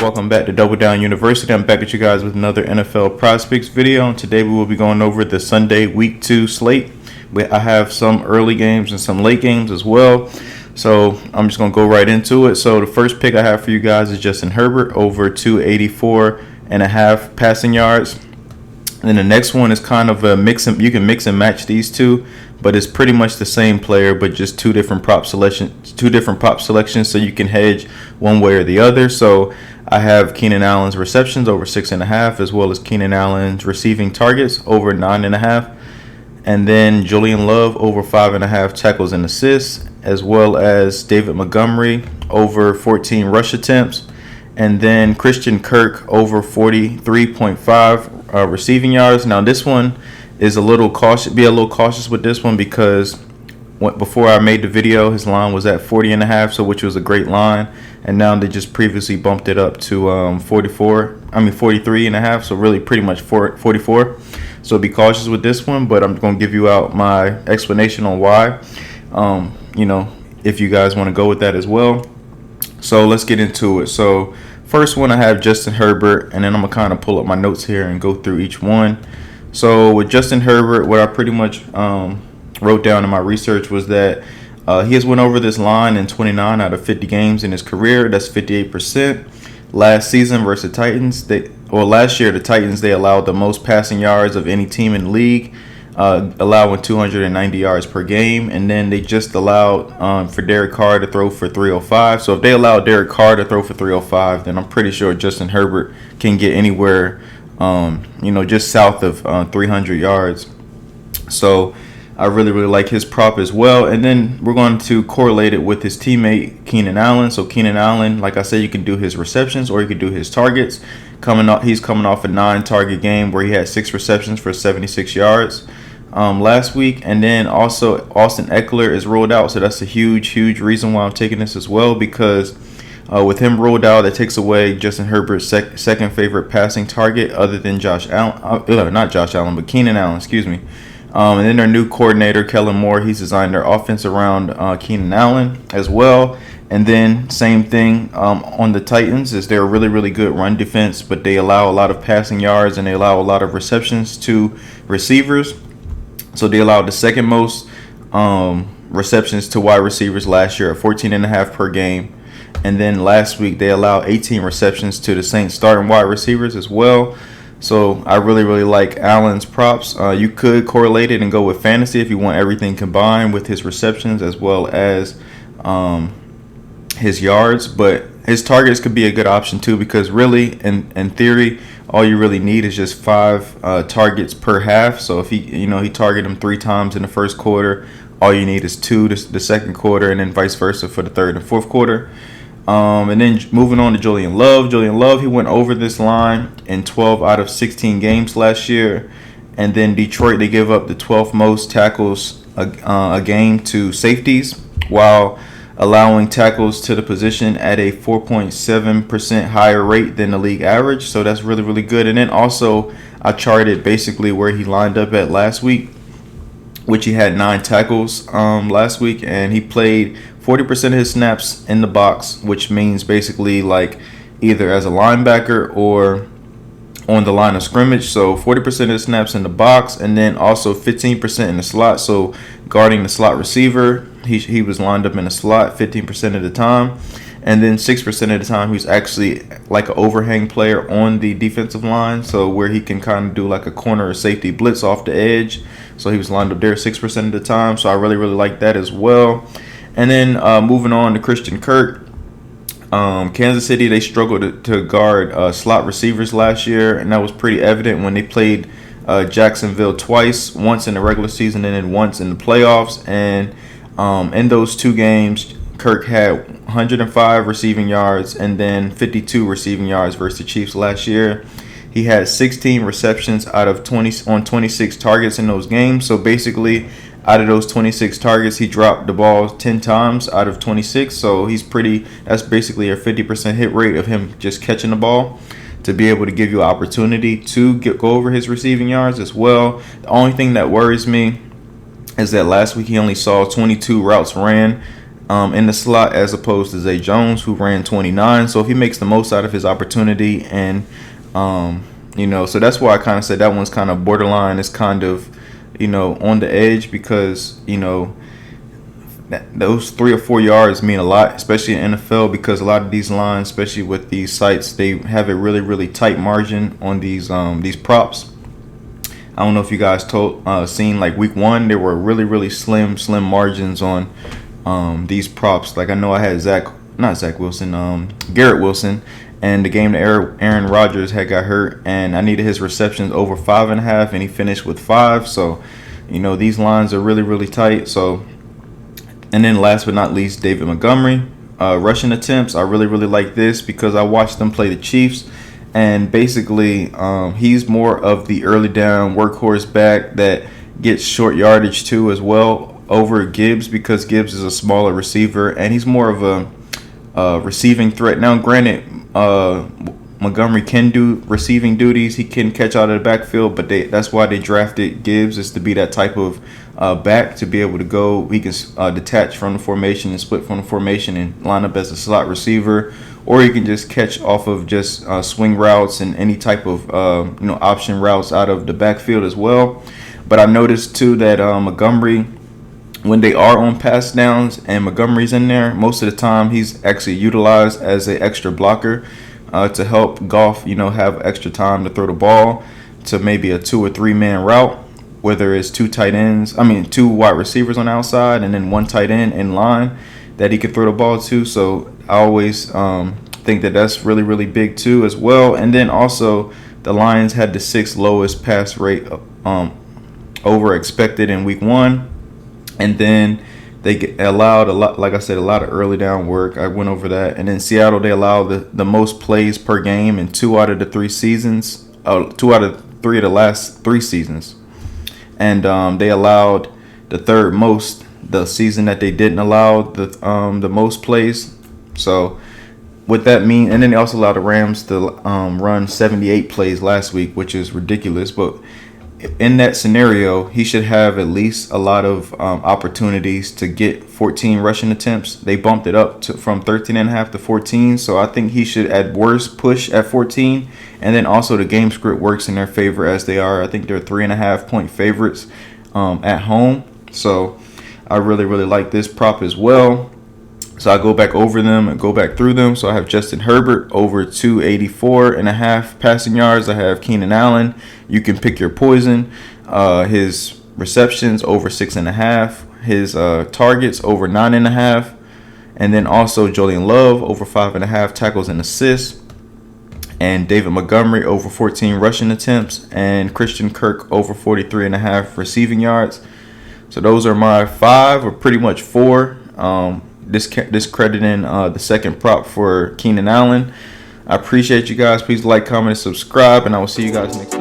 Welcome back to Double Down University. I'm back with you guys with another NFL Prizepicks video. And today we will be going over the Sunday Week 2 slate. I have some early games and some late games as well. So I'm just going to go right into it. So the first pick I have for you guys is Justin Herbert over 284.5 passing yards. And then the next one is kind of a mix. You can mix and match these two, but it's pretty much the same player, but just two different prop selections. So you can hedge one way or the other. So I have Keenan Allen's receptions over 6.5, as well as Keenan Allen's receiving targets over 9.5, and then Julian Love over 5.5 tackles and assists, as well as David Montgomery over 14 rush attempts, and then Christian Kirk over 43.5 receiving yards. Now this one is a little cautious. Be a little cautious with this one because before I made the video, his line was at 40.5, so which was a great line, and now they just previously bumped it up to 43.5, so really pretty much 44. So be cautious with this one, but I'm going to give you out my explanation on why. If you guys want to go with that as well. So let's get into it. So first one I have Justin Herbert, and then I'm gonna kind of pull up my notes here and go through each one. So with Justin Herbert, what I pretty much wrote down in my research was that he has went over this line in 29 out of 50 games in his career. That's 58%. Last season versus the Titans, last year the Titans, they allowed the most passing yards of any team in the league, allowing 290 yards per game, and then they just allowed for Derek Carr to throw for 305. So if they allow Derek Carr to throw for 305, then I'm pretty sure Justin Herbert can get anywhere, just south of 300 yards. So I really like his prop as well. And then we're going to correlate it with his teammate Keenan Allen. So Keenan Allen, like I said, you can do his receptions or you can do his targets. He's coming off a 9-target game where he had 6 receptions for 76 yards last week. And then also Austin Eckler is ruled out, so that's a huge reason why I'm taking this as well, because with him ruled out, that takes away Justin Herbert's second favorite passing target other than Keenan Allen, excuse me. And then their new coordinator, Kellen Moore, he's designed their offense around Keenan Allen as well. And then same thing on the Titans, is they're a really good run defense, but they allow a lot of passing yards and they allow a lot of receptions to receivers. So they allowed the second most receptions to wide receivers last year at 14.5 per game. And then last week they allowed 18 receptions to the Saints starting wide receivers as well. So I really like Allen's props. You could correlate it and go with fantasy if you want everything combined with his receptions as well as his yards. But his targets could be a good option too, because really, in theory, all you really need is just 5 targets per half. So if he targeted him 3 times in the first quarter, all you need is 2 the second quarter, and then vice versa for the third and fourth quarter. And then moving on to Julian Love. Julian Love, he went over this line in 12 out of 16 games last year. And then Detroit, they give up the 12th most tackles a game to safeties, while allowing tackles to the position at a 4.7% higher rate than the league average. So that's really good. And then also I charted basically where he lined up at last week, which he had 9 tackles last week, and he played 40% of his snaps in the box, which means basically like either as a linebacker or on the line of scrimmage. So 40% of his snaps in the box, and then also 15% in the slot. So guarding the slot receiver, he was lined up in the slot 15% of the time. And then 6% of the time, he's actually like an overhang player on the defensive line. So where he can kind of do like a corner or safety blitz off the edge. So he was lined up there 6% of the time. So I really like that as well. And then moving on to Christian Kirk. Kansas City, they struggled to guard slot receivers last year. And that was pretty evident when they played Jacksonville twice. Once in the regular season and then once in the playoffs. And in those 2 games, Kirk had 105 receiving yards and then 52 receiving yards versus the Chiefs last year. He had 16 receptions out of 26 targets in those games. So basically, out of those 26 targets, he dropped the ball 10 times out of 26. So that's basically a 50% hit rate of him just catching the ball, to be able to give you an opportunity to go over his receiving yards as well. The only thing that worries me is that last week he only saw 22 routes ran in the slot as opposed to Zay Jones, who ran 29. So if he makes the most out of his opportunity, and so that's why I kind of said that one's kind of borderline. It's kind of, on the edge, because those 3 or 4 yards mean a lot, especially in NFL, because a lot of these lines, especially with these sites, they have a really, really tight margin on these props. I don't know if you guys seen like week 1, there were really, really slim margins on these props. Like I know I had Garrett Wilson, and the game that Aaron Rodgers had got hurt, and I needed his receptions over 5.5, and he finished with 5. So, these lines are really, really tight. So, and then last but not least, David Montgomery, rushing attempts. I really, really like this because I watched them play the Chiefs. And basically, he's more of the early down workhorse back that gets short yardage too as well over Gibbs, because Gibbs is a smaller receiver and he's more of a receiving threat. Now, granted, Montgomery can do receiving duties. He can catch out of the backfield, but that's why they drafted Gibbs, is to be that type of back, to be able to go. He can detach from the formation and split from the formation and line up as a slot receiver, or he can just catch off of just swing routes and any type of option routes out of the backfield as well. But I noticed too that Montgomery, when they are on pass downs and Montgomery's in there, most of the time he's actually utilized as an extra blocker to help Goff, have extra time to throw the ball to maybe a 2 or 3 man route, whether it's 2 wide receivers on the outside and then 1 tight end in line that he could throw the ball to. So I always think that that's really, really big too as well. And then also the Lions had the 6th lowest pass rate over expected in week 1. And then they allowed a lot of early down work. I went over that. And then Seattle, they allowed the most plays per game in 2 out of the 3 seasons. 2 out of 3 of the last 3 seasons. And they allowed the 3rd most the season that they didn't allow the most plays. So what that mean, and then they also allowed the Rams to run 78 plays last week, which is ridiculous. But in that scenario, he should have at least a lot of opportunities to get 14 rushing attempts. They bumped it up from 13.5 to 14. So I think he should at worst push at 14. And then also the game script works in their favor, as they are. I think they're 3.5 point favorites at home. So I really, really like this prop as well. So I go back over them and go back through them. So I have Justin Herbert over 284.5 passing yards. I have Keenan Allen. You can pick your poison. His receptions over 6.5. His targets over 9.5. And then also Julian Love over 5.5 tackles and assists. And David Montgomery over 14 rushing attempts. And Christian Kirk over 43.5 receiving yards. So those are my 5, or pretty much 4. Discrediting the second prop for Keenan Allen. I appreciate you guys. Please like, comment, and subscribe, and I will see you guys next time.